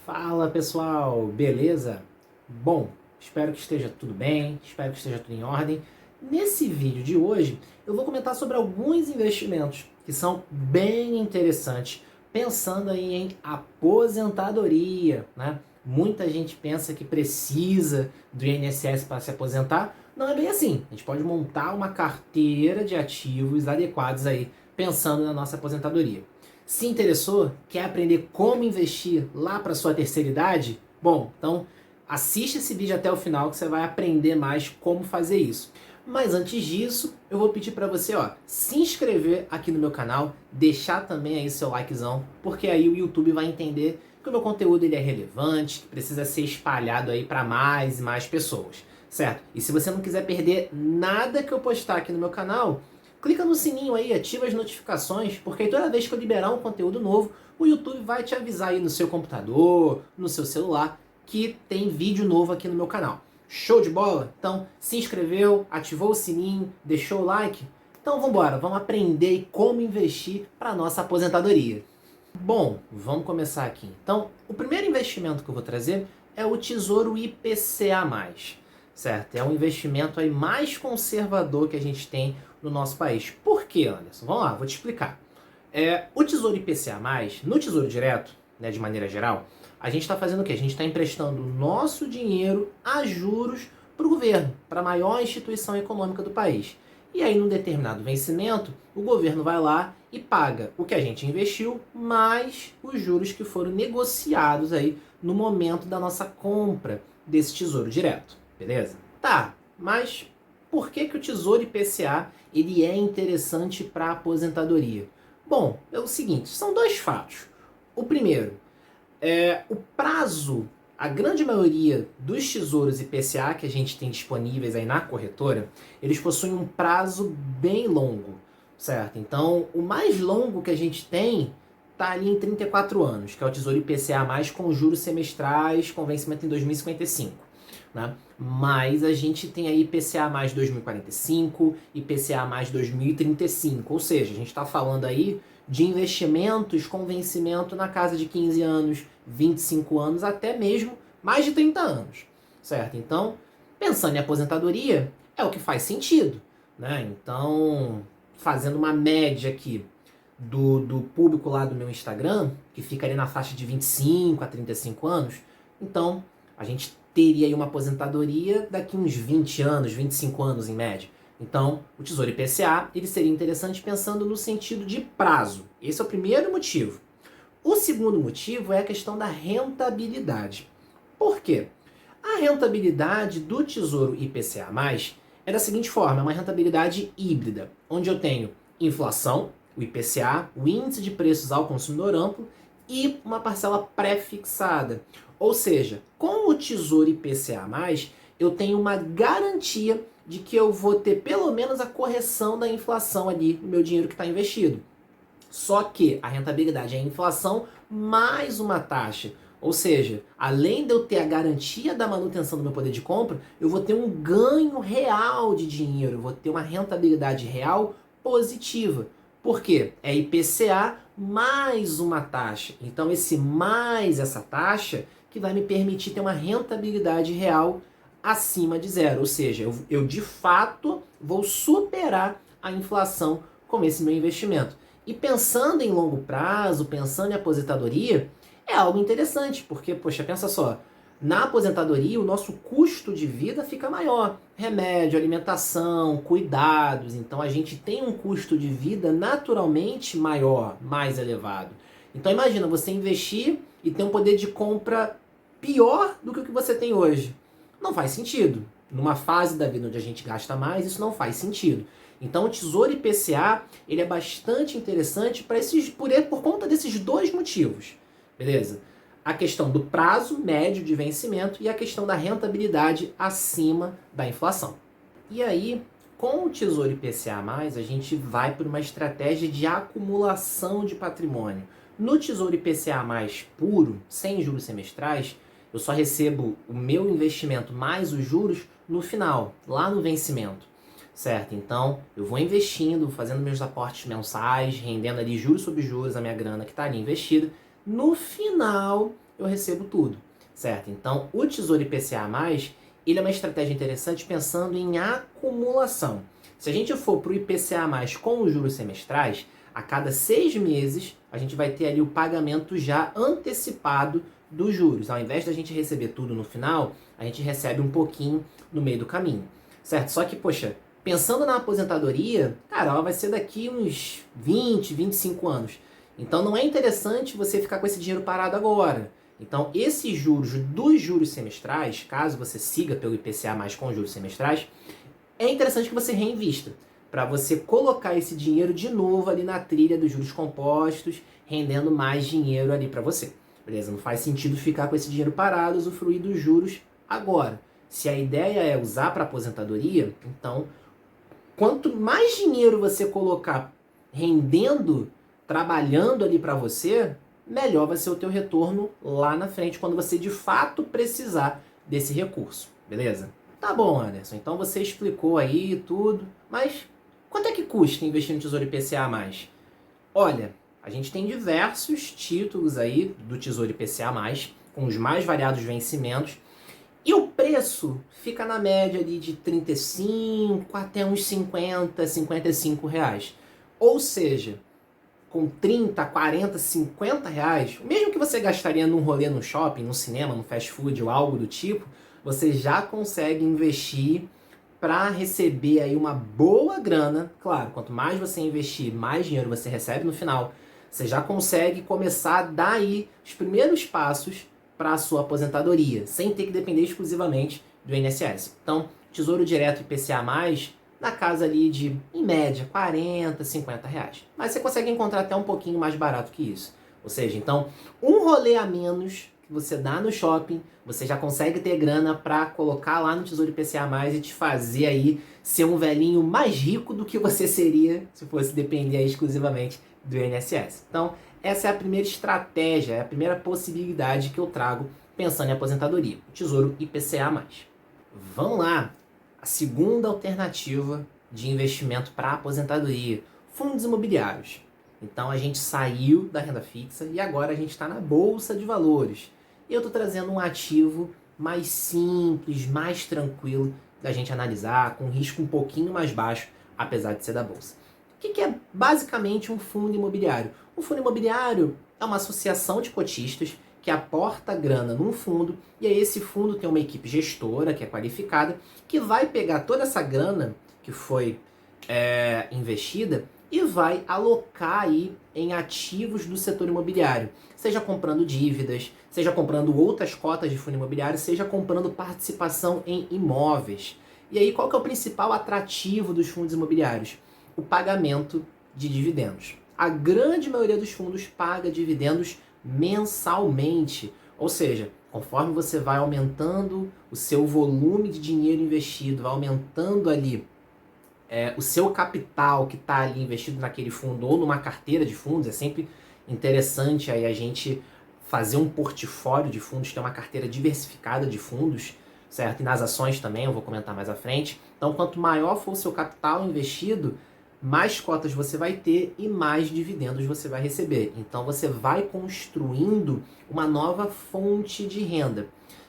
Fala pessoal, beleza? Bom, espero que esteja tudo bem, espero que esteja tudo em ordem. Nesse vídeo de hoje eu vou comentar sobre alguns investimentos que são bem interessantes, pensando aí em aposentadoria, né? Muita gente pensa que precisa do INSS para se aposentar. Não é bem assim. A gente pode montar uma carteira de ativos adequados aí, pensando na nossa aposentadoria. Se interessou? Quer aprender como investir lá para sua terceira idade? Bom, então assiste esse vídeo até o final que você vai aprender mais como fazer isso. Mas antes disso, eu vou pedir para você, se inscrever aqui no meu canal, deixar também aí seu likezão, porque aí o YouTube vai entender que o meu conteúdo ele é relevante, que precisa ser espalhado aí para mais e mais pessoas, certo? E se você não quiser perder nada que eu postar aqui no meu canal, clica no sininho aí, ativa as notificações, porque aí toda vez que eu liberar um conteúdo novo, o YouTube vai te avisar aí no seu computador, no seu celular, que tem vídeo novo aqui no meu canal. Show de bola? Então, se inscreveu, ativou o sininho, deixou o like? Então vamos embora, vamos aprender como investir para nossa aposentadoria. Bom, vamos começar aqui. Então, o primeiro investimento que eu vou trazer é o Tesouro IPCA+, certo? É um investimento aí mais conservador que a gente tem no nosso país. Por quê, Anderson? Vamos lá, vou te explicar. O Tesouro IPCA+, no Tesouro Direto, né, de maneira geral, a gente está fazendo o quê? A gente está emprestando o nosso dinheiro a juros para o governo, para a maior instituição econômica do país. E aí, num determinado vencimento, o governo vai lá e paga o que a gente investiu, mais os juros que foram negociados aí no momento da nossa compra desse Tesouro Direto. Beleza? Tá, mas por que o Tesouro IPCA ele é interessante para a aposentadoria? Bom, é o seguinte, são dois fatos. O primeiro, o prazo, a grande maioria dos tesouros IPCA que a gente tem disponíveis aí na corretora, eles possuem um prazo bem longo, certo? Então, o mais longo que a gente tem está ali em 34 anos, que é o Tesouro IPCA+, com juros semestrais, com vencimento em 2055. Né? Mas a gente tem aí IPCA mais 2045, IPCA mais 2035, ou seja, a gente está falando aí de investimentos com vencimento na casa de 15 anos, 25 anos, até mesmo mais de 30 anos, certo? Então, pensando em aposentadoria, é o que faz sentido, né? Então, fazendo uma média aqui do público lá do meu Instagram, que fica ali na faixa de 25 a 35 anos, então a gente teria aí uma aposentadoria daqui uns 20 anos, 25 anos em média. Então, o Tesouro IPCA ele seria interessante pensando no sentido de prazo. Esse é o primeiro motivo. O segundo motivo é a questão da rentabilidade. Por quê? A rentabilidade do Tesouro IPCA+, é da seguinte forma, é uma rentabilidade híbrida, onde eu tenho inflação, o IPCA, o índice de preços ao consumidor amplo, e uma parcela pré-fixada. Ou seja, com o Tesouro IPCA+, eu tenho uma garantia de que eu vou ter pelo menos a correção da inflação ali no meu dinheiro que está investido. Só que a rentabilidade é a inflação mais uma taxa. Ou seja, além de eu ter a garantia da manutenção do meu poder de compra, eu vou ter um ganho real de dinheiro, eu vou ter uma rentabilidade real positiva. Por quê? É IPCA mais uma taxa. Então, esse mais essa taxa que vai me permitir ter uma rentabilidade real acima de zero. Ou seja, eu de fato vou superar a inflação com esse meu investimento. E pensando em longo prazo, pensando em aposentadoria, é algo interessante, porque, poxa, pensa só, na aposentadoria o nosso custo de vida fica maior. Remédio, alimentação, cuidados. Então a gente tem um custo de vida naturalmente maior, mais elevado. Então imagina você investir e ter um poder de compra pior do que o que você tem hoje. Não faz sentido. Numa fase da vida onde a gente gasta mais, isso não faz sentido. Então o Tesouro IPCA ele é bastante interessante por conta desses dois motivos. Beleza? A questão do prazo médio de vencimento e a questão da rentabilidade acima da inflação. E aí, com o Tesouro IPCA+, a gente vai para uma estratégia de acumulação de patrimônio. No Tesouro IPCA+, puro, sem juros semestrais, eu só recebo o meu investimento mais os juros no final, lá no vencimento. Certo? Então, eu vou investindo, fazendo meus aportes mensais, rendendo ali juros sobre juros a minha grana que está ali investida. No final, eu recebo tudo, certo? Então, o Tesouro IPCA+, ele é uma estratégia interessante pensando em acumulação. Se a gente for para o IPCA+, com os juros semestrais, a cada 6 meses, a gente vai ter ali o pagamento já antecipado dos juros. Ao invés da gente receber tudo no final, a gente recebe um pouquinho no meio do caminho, certo? Só que, poxa, pensando na aposentadoria, cara, ela vai ser daqui uns 20, 25 anos. Então não é interessante você ficar com esse dinheiro parado agora. Então esses juros dos juros semestrais, caso você siga pelo IPCA mais com juros semestrais, é interessante que você reinvista, para você colocar esse dinheiro de novo ali na trilha dos juros compostos, rendendo mais dinheiro ali para você. Beleza? Não faz sentido ficar com esse dinheiro parado, usufruir dos juros agora. Se a ideia é usar para aposentadoria, então quanto mais dinheiro você colocar rendendo, trabalhando ali para você, melhor vai ser o teu retorno lá na frente, quando você de fato precisar desse recurso, beleza? Tá bom, Anderson, então você explicou aí tudo, mas quanto é que custa investir no Tesouro IPCA+. Olha, a gente tem diversos títulos aí do Tesouro IPCA+, com os mais variados vencimentos, e o preço fica na média ali de 35 até uns 50, 55 reais. Ou seja, com 30, 40, 50 reais, o mesmo que você gastaria num rolê no shopping, no cinema, no fast food ou algo do tipo, você já consegue investir para receber aí uma boa grana. Claro, quanto mais você investir, mais dinheiro você recebe no final. Você já consegue começar a dar aí os primeiros passos para a sua aposentadoria, sem ter que depender exclusivamente do INSS. Então, Tesouro Direto IPCA+, na casa ali de, em média, 40, 50 reais. Mas você consegue encontrar até um pouquinho mais barato que isso. Ou seja, então, um rolê a menos que você dá no shopping, você já consegue ter grana para colocar lá no Tesouro IPCA+, e te fazer aí ser um velhinho mais rico do que você seria se fosse depender aí exclusivamente do INSS. Então, essa é a primeira estratégia, é a primeira possibilidade que eu trago pensando em aposentadoria, o Tesouro IPCA+. Vamos lá! A segunda alternativa de investimento para aposentadoria, fundos imobiliários. Então a gente saiu da renda fixa e agora a gente está na bolsa de valores. Eu estou trazendo um ativo mais simples, mais tranquilo da gente analisar, com risco um pouquinho mais baixo, apesar de ser da bolsa. O que é basicamente um fundo imobiliário? Um fundo imobiliário é uma associação de cotistas que aporta grana num fundo, e aí esse fundo tem uma equipe gestora, que é qualificada, que vai pegar toda essa grana que foi investida e vai alocar aí em ativos do setor imobiliário, seja comprando dívidas, seja comprando outras cotas de fundo imobiliário, seja comprando participação em imóveis. E aí qual que é o principal atrativo dos fundos imobiliários? O pagamento de dividendos. A grande maioria dos fundos paga dividendos mensalmente, ou seja, conforme você vai aumentando o seu volume de dinheiro investido, vai aumentando ali o seu capital que está ali investido naquele fundo ou numa carteira de fundos. É sempre interessante aí a gente fazer um portfólio de fundos, ter uma carteira diversificada de fundos, certo? E nas ações também, eu vou comentar mais à frente. Então, quanto maior for o seu capital investido, mais cotas você vai ter e mais dividendos você vai receber. Então você vai construindo uma nova fonte de renda,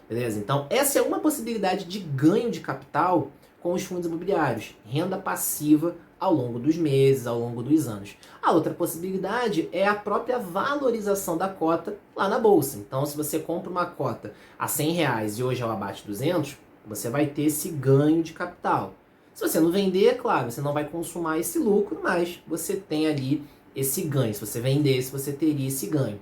beleza? Então essa é uma possibilidade de ganho de capital com os fundos imobiliários, renda passiva ao longo dos meses, ao longo dos anos. A outra possibilidade é a própria valorização da cota lá na bolsa. Então se você compra uma cota a R$100 e hoje ela bate 200, você vai ter esse ganho de capital. Se você não vender, é claro, você não vai consumar esse lucro, mas você tem ali esse ganho. Se você vendesse, você teria esse ganho.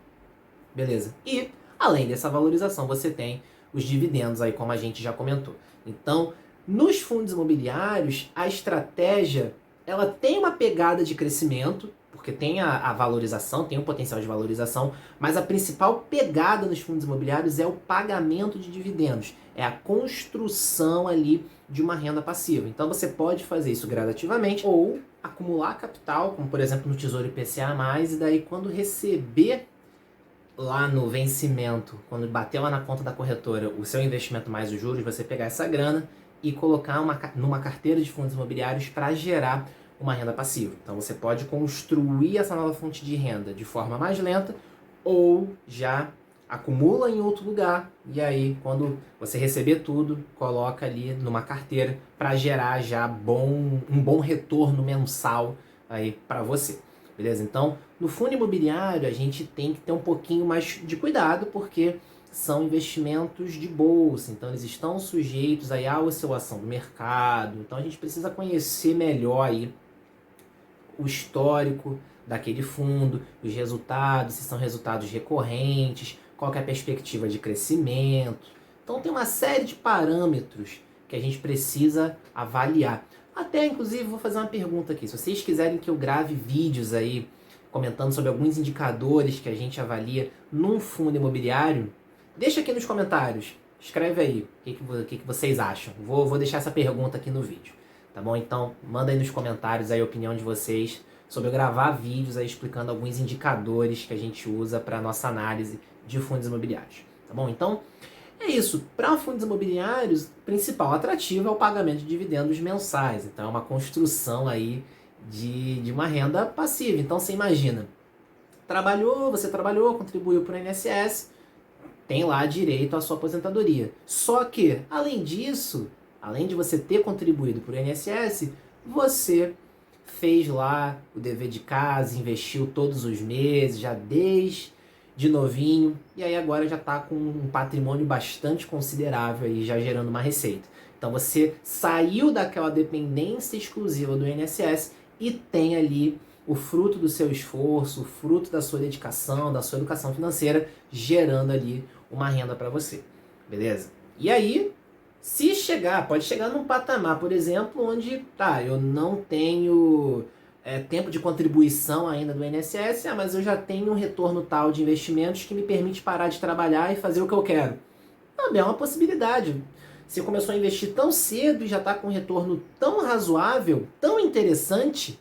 Beleza? E, além dessa valorização, você tem os dividendos aí, como a gente já comentou. Então, nos fundos imobiliários, a estratégia, ela tem uma pegada de crescimento, porque tem a valorização, tem um potencial de valorização, mas a principal pegada nos fundos imobiliários é o pagamento de dividendos, é a construção ali de uma renda passiva. Então você pode fazer isso gradativamente ou acumular capital, como por exemplo no Tesouro IPCA+, e daí quando receber lá no vencimento, quando bater lá na conta da corretora o seu investimento mais os juros, você pegar essa grana e colocar numa carteira de fundos imobiliários para gerar uma renda passiva. Então você pode construir essa nova fonte de renda de forma mais lenta ou já acumula em outro lugar e aí quando você receber tudo, coloca ali numa carteira para gerar já um bom retorno mensal aí para você. Beleza? Então, no fundo imobiliário, a gente tem que ter um pouquinho mais de cuidado, porque são investimentos de bolsa, então eles estão sujeitos aí à oscilação do mercado. Então, a gente precisa conhecer melhor aí o histórico daquele fundo, os resultados, se são resultados recorrentes, qual que é a perspectiva de crescimento. Então, tem uma série de parâmetros que a gente precisa avaliar. Até, inclusive, vou fazer uma pergunta aqui. Se vocês quiserem que eu grave vídeos aí comentando sobre alguns indicadores que a gente avalia num fundo imobiliário, deixa aqui nos comentários. Escreve aí o que vocês acham. Vou deixar essa pergunta aqui no vídeo. Tá bom? Então, manda aí nos comentários aí a opinião de vocês sobre eu gravar vídeos aí explicando alguns indicadores que a gente usa para nossa análise de fundos imobiliários. Tá bom? Então, é isso. Para fundos imobiliários, o principal atrativo é o pagamento de dividendos mensais. Então, é uma construção aí de uma renda passiva. Então, você imagina, você trabalhou, contribuiu para o INSS, tem lá direito à sua aposentadoria. Só que, além disso, além de você ter contribuído para o INSS, você fez lá o dever de casa, investiu todos os meses, já desde de novinho, e aí agora já está com um patrimônio bastante considerável aí, já gerando uma receita. Então você saiu daquela dependência exclusiva do INSS e tem ali o fruto do seu esforço, o fruto da sua dedicação, da sua educação financeira, gerando ali uma renda para você. Beleza? E aí, pode chegar num patamar, por exemplo, onde eu não tenho tempo de contribuição ainda do INSS, mas eu já tenho um retorno tal de investimentos que me permite parar de trabalhar e fazer o que eu quero. Também é uma possibilidade. Você começou a investir tão cedo e já está com um retorno tão razoável, tão interessante,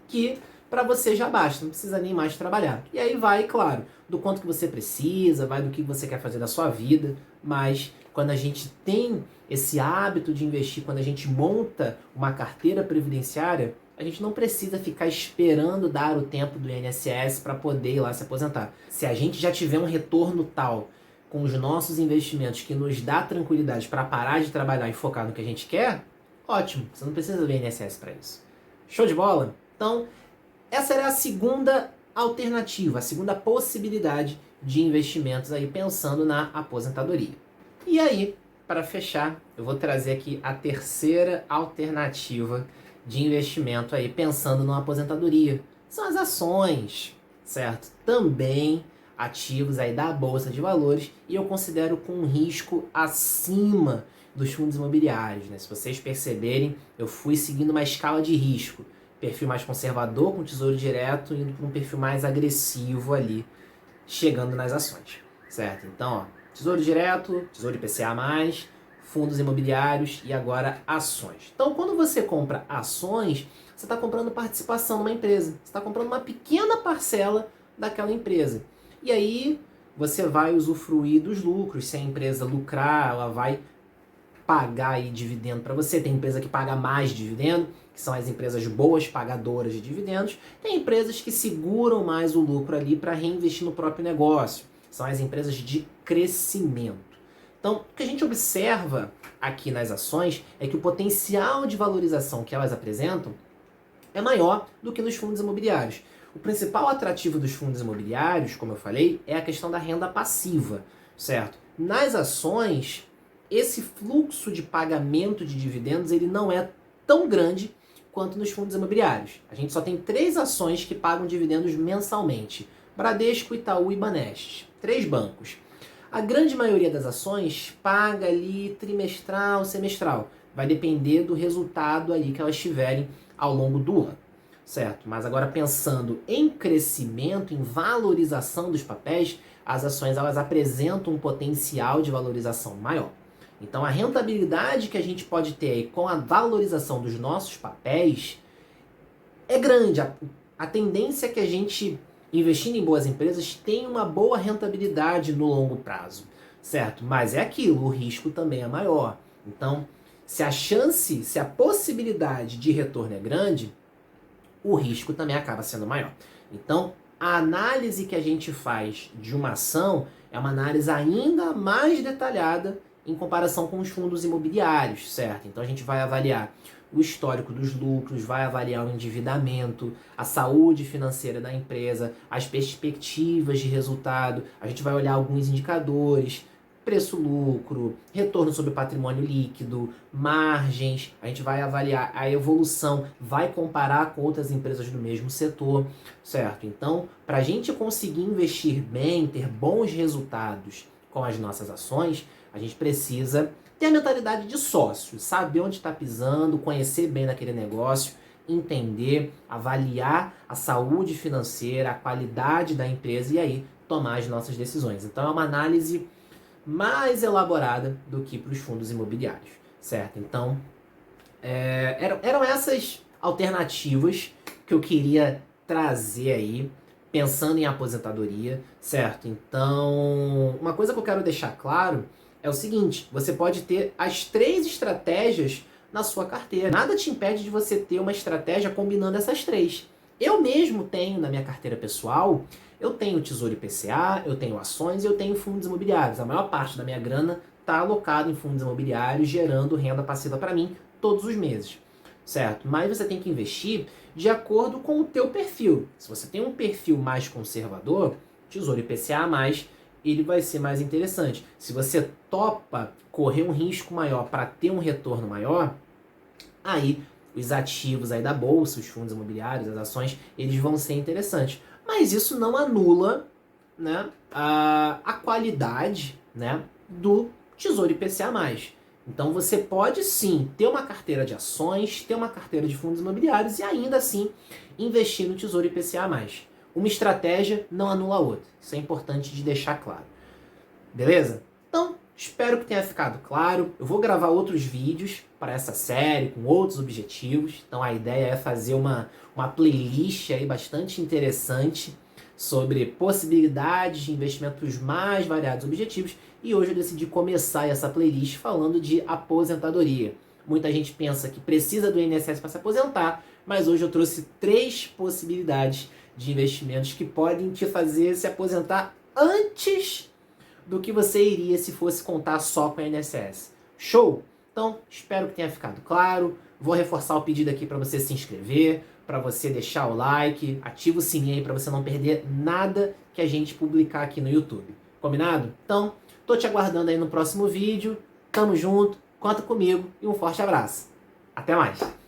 que para você já basta, não precisa nem mais trabalhar. E aí vai, claro, do quanto que você precisa, vai do que você quer fazer da sua vida, mas quando a gente tem esse hábito de investir, quando a gente monta uma carteira previdenciária, a gente não precisa ficar esperando dar o tempo do INSS para poder ir lá se aposentar. Se a gente já tiver um retorno tal com os nossos investimentos que nos dá tranquilidade para parar de trabalhar e focar no que a gente quer, ótimo, você não precisa do INSS para isso. Show de bola? Então, essa era a segunda alternativa, a segunda possibilidade de investimentos aí pensando na aposentadoria. E aí, para fechar, eu vou trazer aqui a terceira alternativa de investimento aí pensando na aposentadoria. São as ações, certo? Também ativos aí da Bolsa de Valores e eu considero com um risco acima dos fundos imobiliários, né? Se vocês perceberem, eu fui seguindo uma escala de risco. Perfil mais conservador com tesouro direto, indo para um perfil mais agressivo ali, chegando nas ações, certo? Então, tesouro direto, tesouro IPCA+, fundos imobiliários e agora ações. Então, quando você compra ações, você está comprando participação numa empresa. Você está comprando uma pequena parcela daquela empresa. E aí, você vai usufruir dos lucros. Se a empresa lucrar, ela vai pagar aí dividendo para você. Tem empresa que paga mais dividendo, que são as empresas boas pagadoras de dividendos. Tem empresas que seguram mais o lucro ali para reinvestir no próprio negócio. São as empresas de crescimento. Então, o que a gente observa aqui nas ações é que o potencial de valorização que elas apresentam é maior do que nos fundos imobiliários. O principal atrativo dos fundos imobiliários, como eu falei, é a questão da renda passiva, certo? Nas ações, esse fluxo de pagamento de dividendos ele não é tão grande quanto nos fundos imobiliários. A gente só tem 3 ações que pagam dividendos mensalmente: Bradesco, Itaú e Banestes. 3 bancos. A grande maioria das ações paga ali trimestral, semestral. Vai depender do resultado ali que elas tiverem ao longo do ano, certo? Mas agora pensando em crescimento, em valorização dos papéis, as ações elas apresentam um potencial de valorização maior. Então a rentabilidade que a gente pode ter aí com a valorização dos nossos papéis é grande. A tendência é que a gente, investindo em boas empresas, tem uma boa rentabilidade no longo prazo, certo? Mas é aquilo, o risco também é maior. Então, se a possibilidade de retorno é grande, o risco também acaba sendo maior. Então, a análise que a gente faz de uma ação É uma análise ainda mais detalhada em comparação com os fundos imobiliários, certo? Então a gente vai avaliar o histórico dos lucros, vai avaliar o endividamento, a saúde financeira da empresa, as perspectivas de resultado, a gente vai olhar alguns indicadores, preço-lucro, retorno sobre o patrimônio líquido, margens, a gente vai avaliar a evolução, vai comparar com outras empresas do mesmo setor, certo? Então, para a gente conseguir investir bem, ter bons resultados com as nossas ações, a gente precisa ter a mentalidade de sócio, saber onde está pisando, conhecer bem daquele negócio, entender, avaliar a saúde financeira, a qualidade da empresa e aí tomar as nossas decisões. Então, é uma análise mais elaborada do que para os fundos imobiliários, certo? Então, eram essas alternativas que eu queria trazer aí, pensando em aposentadoria, certo? Então, uma coisa que eu quero deixar claro é o seguinte, você pode ter as 3 estratégias na sua carteira. Nada te impede de você ter uma estratégia combinando essas 3. Eu mesmo tenho na minha carteira pessoal, eu tenho Tesouro IPCA, eu tenho ações e eu tenho fundos imobiliários. A maior parte da minha grana está alocada em fundos imobiliários, gerando renda passiva para mim todos os meses, certo? Mas você tem que investir de acordo com o teu perfil. Se você tem um perfil mais conservador, Tesouro IPCA+, ele vai ser mais interessante. Se você topa correr um risco maior para ter um retorno maior, aí os ativos aí da bolsa, os fundos imobiliários, as ações, eles vão ser interessantes. Mas isso não anula, né, a qualidade, né, do Tesouro IPCA+. Então você pode sim ter uma carteira de ações, ter uma carteira de fundos imobiliários e ainda assim investir no Tesouro IPCA+. Uma estratégia não anula a outra. Isso é importante de deixar claro. Beleza? Então, espero que tenha ficado claro. Eu vou gravar outros vídeos para essa série com outros objetivos. Então a ideia é fazer uma playlist aí bastante interessante sobre possibilidades de investimentos mais variados objetivos. E hoje eu decidi começar essa playlist falando de aposentadoria. Muita gente pensa que precisa do INSS para se aposentar, mas hoje eu trouxe 3 possibilidades de investimentos que podem te fazer se aposentar antes do que você iria se fosse contar só com a INSS. Show? Então, espero que tenha ficado claro. Vou reforçar o pedido aqui para você se inscrever, para você deixar o like, ativa o sininho aí para você não perder nada que a gente publicar aqui no YouTube. Combinado? Então, tô te aguardando aí no próximo vídeo. Tamo junto, conta comigo e um forte abraço. Até mais!